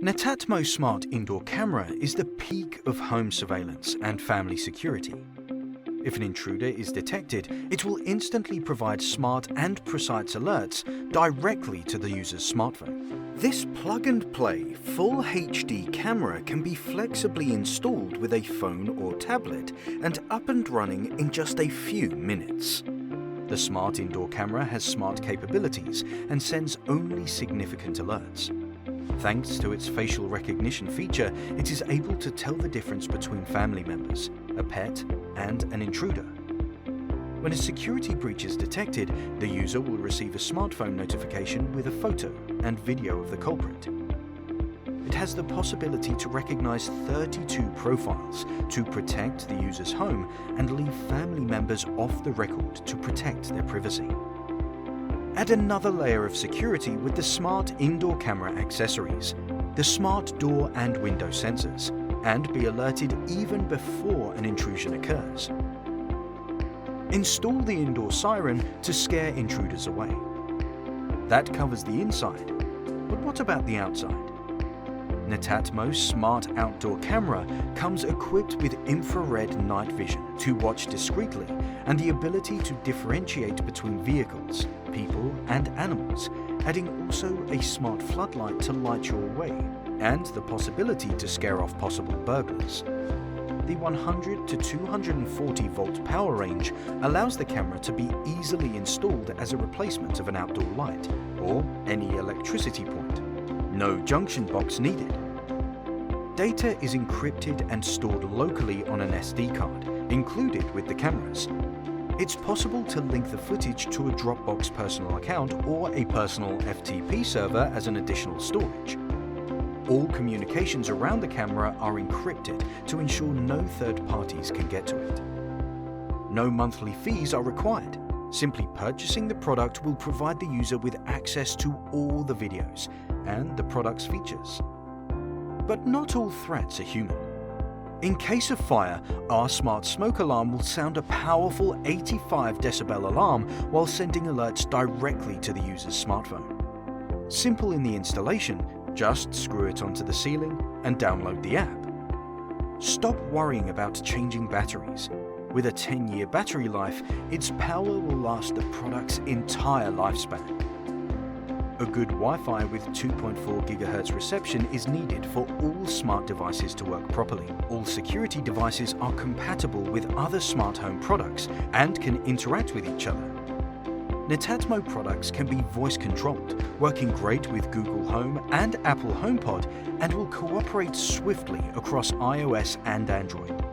Netatmo Smart Indoor Camera is the peak of home surveillance and family security. If an intruder is detected, it will instantly provide smart and precise alerts directly to the user's smartphone. This plug-and-play full HD camera can be flexibly installed with a phone or tablet and up and running in just a few minutes. The smart indoor camera has smart capabilities and sends only significant alerts. Thanks to its facial recognition feature, it is able to tell the difference between family members, a pet, and an intruder. When a security breach is detected, the user will receive a smartphone notification with a photo and video of the culprit. It has the possibility to recognize 32 profiles to protect the user's home and leave family members off the record to protect their privacy. Add another layer of security with the smart indoor camera accessories, the smart door and window sensors, and be alerted even before an intrusion occurs. Install the indoor siren to scare intruders away. That covers the inside, but what about the outside? Netatmo's smart outdoor camera comes equipped with infrared night vision to watch discreetly and the ability to differentiate between vehicles, people, and animals, adding also a smart floodlight to light your way and the possibility to scare off possible burglars. The 100 to 240 volt power range allows the camera to be easily installed as a replacement of an outdoor light or any electricity point. No junction box needed. Data is encrypted and stored locally on an SD card, included with the cameras. It's possible to link the footage to a Dropbox personal account or a personal FTP server as an additional storage. All communications around the camera are encrypted to ensure no third parties can get to it. No monthly fees are required. Simply purchasing the product will provide the user with access to all the videos and the product's features. But not all threats are human. In case of fire, our smart smoke alarm will sound a powerful 85 decibel alarm while sending alerts directly to the user's smartphone. Simple in the installation, just screw it onto the ceiling and download the app. Stop worrying about changing batteries. With a 10-year battery life, its power will last the product's entire lifespan. A good Wi-Fi with 2.4 GHz reception is needed for all smart devices to work properly. All security devices are compatible with other smart home products and can interact with each other. Netatmo products can be voice controlled, working great with Google Home and Apple HomePod, and will cooperate swiftly across iOS and Android.